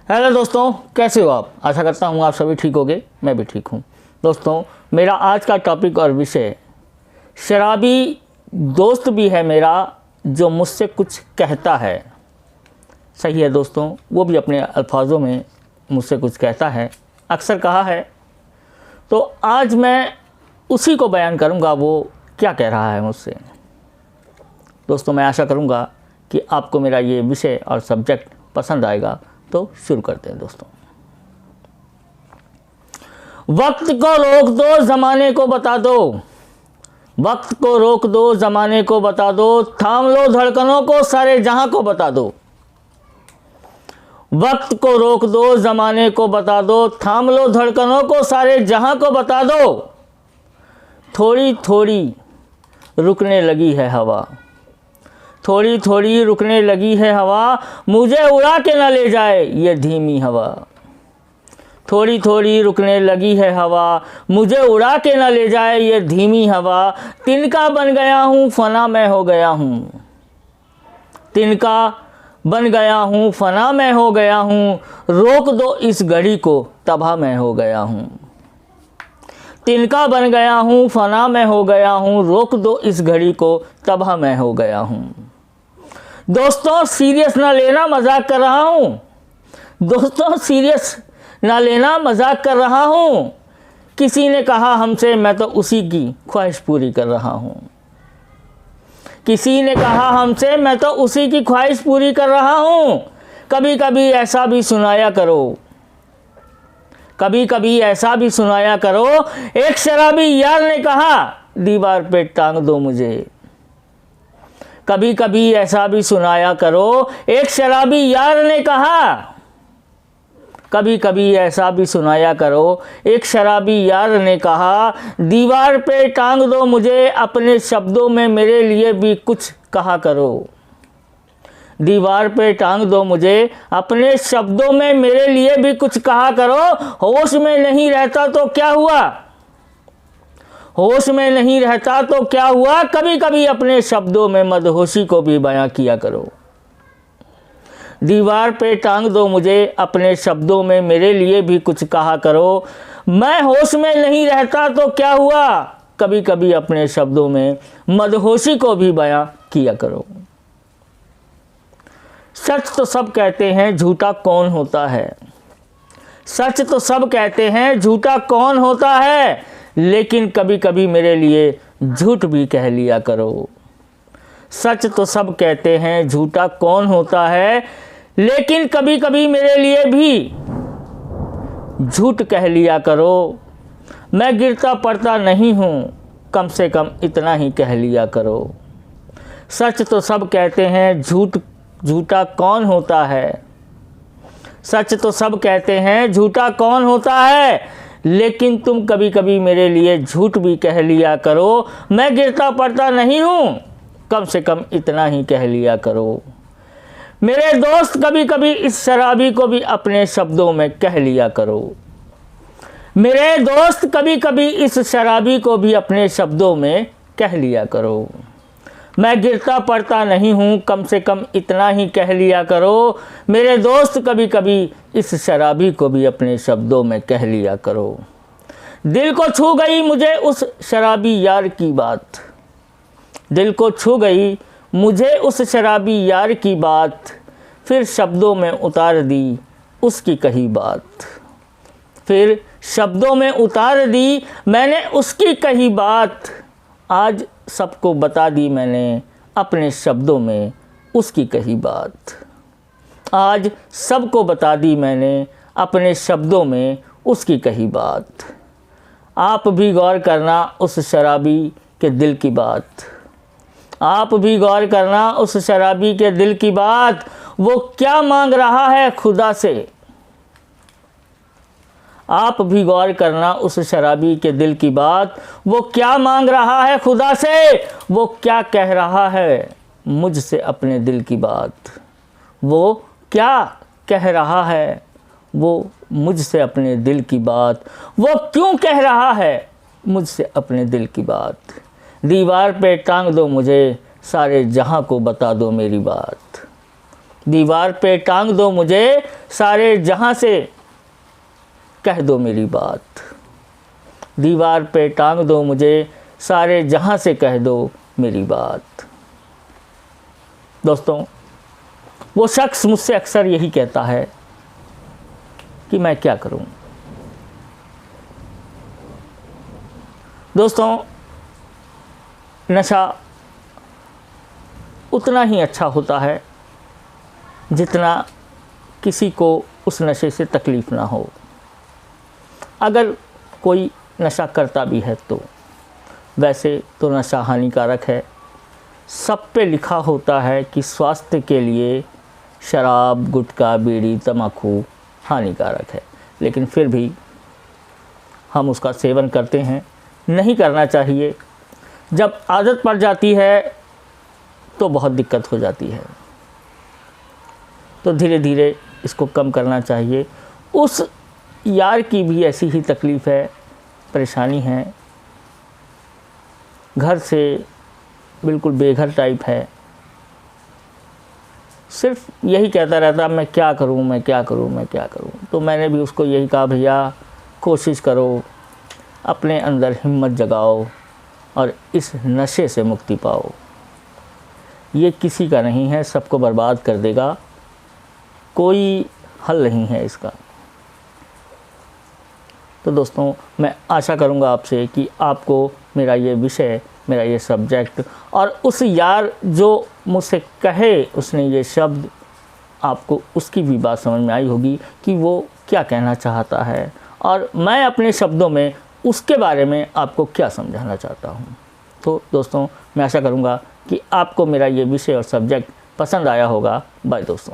Hello दोस्तों, कैसे हो आप। आशा करता हूँ आप सभी ठीक होंगे, मैं भी ठीक हूँ। दोस्तों, मेरा आज का टॉपिक और विषय शराबी दोस्त भी है मेरा जो मुझसे कुछ कहता है। सही है दोस्तों, वो भी अपने अल्फाजों में मुझसे कुछ कहता है, अक्सर कहा है। तो आज मैं उसी को बयान करूँगा, वो क्या कह रहा है मुझसे। दोस्तों, मैं आशा करूँगा कि आपको मेरा ये विषय और सब्जेक्ट पसंद आएगा। तो शुरू करते हैं दोस्तों। वक्त को रोक दो, ज़माने को बता दो। वक्त को रोक दो, ज़माने को बता दो। थाम लो धड़कनों को, सारे जहां को बता दो। वक्त को रोक दो, ज़माने को बता दो। थाम लो धड़कनों को, सारे जहां को बता दो। थोड़ी थोड़ी रुकने लगी है हवा, थोड़ी थोड़ी रुकने लगी है हवा। मुझे उड़ा के न ले जाए ये धीमी हवा। थोड़ी थोड़ी रुकने लगी है हवा, मुझे उड़ा के न ले जाए ये धीमी हवा। तिनका बन गया हूँ, फना मैं हो गया हूँ। तिनका बन गया हूँ, फना मैं हो गया हूँ। रोक दो इस घड़ी को, तबाह मैं हो गया हूँ। तिनका बन गया हूँ, फना मैं हो गया हूँ। रोक दो इस घड़ी को, तबाह मैं हो गया हूँ। दोस्तों, सीरियस ना लेना, मजाक कर रहा हूँ। दोस्तों, सीरियस ना लेना, मजाक कर रहा हूँ। किसी ने कहा हमसे, मैं तो उसी की ख्वाहिश पूरी कर रहा हूँ। किसी ने कहा हमसे, मैं तो उसी की ख्वाहिश पूरी कर रहा हूँ। कभी कभी ऐसा भी सुनाया करो, कभी कभी ऐसा भी सुनाया करो। एक शराबी यार ने कहा, दीवार पे टांग दो मुझे। कभी कभी ऐसा भी सुनाया करो, एक शराबी यार ने कहा। कभी कभी ऐसा भी सुनाया करो, एक शराबी यार ने कहा। दीवार पे टांग दो मुझे, अपने शब्दों में मेरे लिए भी कुछ कहा करो। दीवार पे टांग दो मुझे, अपने शब्दों में मेरे लिए भी कुछ कहा करो। होश में नहीं रहता तो क्या हुआ, होश में नहीं रहता तो क्या हुआ। कभी कभी अपने शब्दों में मदहोशी को भी बयां किया करो। दीवार पे टांग दो मुझे, अपने शब्दों में मेरे लिए भी कुछ कहा करो। मैं होश में नहीं रहता तो क्या हुआ, कभी कभी अपने शब्दों में मदहोशी को भी बयां किया करो। सच तो सब कहते हैं, झूठा कौन होता है। सच तो सब कहते हैं, झूठा कौन होता है। लेकिन कभी कभी मेरे लिए झूठ भी कह लिया करो। सच तो सब कहते हैं, झूठा कौन होता है। लेकिन कभी कभी मेरे लिए भी झूठ कह लिया करो। मैं गिरता पड़ता नहीं हूँ, कम से कम इतना ही कह लिया करो। सच तो सब कहते हैं, झूठा कौन होता है। सच तो सब कहते हैं, झूठा कौन होता है। लेकिन तुम कभी कभी मेरे लिए झूठ भी कह लिया करो। मैं गिरता पड़ता नहीं हूँ, कम से कम इतना ही कह लिया करो। मेरे दोस्त, कभी कभी इस शराबी को भी अपने शब्दों में कह लिया करो। मेरे दोस्त, कभी कभी इस शराबी को भी अपने शब्दों में कह लिया करो। मैं गिरता पड़ता नहीं हूँ, कम से कम इतना ही कह लिया करो। मेरे दोस्त, कभी कभी इस शराबी को भी अपने शब्दों में कह लिया करो। दिल को छू गई मुझे उस शराबी यार की बात। दिल को छू गई मुझे उस शराबी यार की बात। फिर शब्दों में उतार दी उसकी कही बात। फिर शब्दों में उतार दी मैंने उसकी कही बात। आज सबको बता दी मैंने अपने शब्दों में उसकी कही बात। आज सबको बता दी मैंने अपने शब्दों में उसकी कही बात। आप भी गौर करना उस शराबी के दिल की बात। आप भी गौर करना उस शराबी के दिल की बात। वो क्या मांग रहा है खुदा से। आप भी गौर करना उस शराबी के दिल की बात। वो क्या मांग रहा है खुदा से। वो क्या कह रहा है मुझसे अपने दिल की बात। वो क्या कह रहा है वो मुझसे अपने दिल की बात। वो क्यों कह रहा है मुझसे अपने दिल की बात। दीवार पे टांग दो मुझे, सारे जहां को बता दो मेरी बात। दीवार पे टांग दो मुझे, सारे जहां से कह दो मेरी बात। दीवार पे टांग दो मुझे, सारे जहां से कह दो मेरी बात। दोस्तों, वो शख्स मुझसे अक्सर यही कहता है कि मैं क्या करूं। दोस्तों, नशा उतना ही अच्छा होता है जितना किसी को उस नशे से तकलीफ़ ना हो। अगर कोई नशा करता भी है तो वैसे तो नशा हानिकारक है। सब पे लिखा होता है कि स्वास्थ्य के लिए शराब, गुटखा, बीड़ी, तम्बाकू हानिकारक है, लेकिन फिर भी हम उसका सेवन करते हैं। नहीं करना चाहिए। जब आदत पड़ जाती है तो बहुत दिक्कत हो जाती है, तो धीरे धीरे इसको कम करना चाहिए। उस यार की भी ऐसी ही तकलीफ़ है, परेशानी है, घर से बिल्कुल बेघर टाइप है, सिर्फ यही कहता रहता मैं क्या करूं, मैं क्या करूं, मैं क्या करूं। तो मैंने भी उसको यही कहा, भैया कोशिश करो, अपने अंदर हिम्मत जगाओ और इस नशे से मुक्ति पाओ। ये किसी का नहीं है, सबको बर्बाद कर देगा, कोई हल नहीं है इसका। तो दोस्तों, मैं आशा करूँगा आपसे कि आपको मेरा ये विषय, मेरा ये सब्जेक्ट और उस यार जो मुझसे कहे उसने ये शब्द, आपको उसकी भी बात समझ में आई होगी कि वो क्या कहना चाहता है और मैं अपने शब्दों में उसके बारे में आपको क्या समझाना चाहता हूँ। तो दोस्तों, मैं आशा करूँगा कि आपको मेरा ये विषय और सब्जेक्ट पसंद आया होगा। बाय दोस्तों।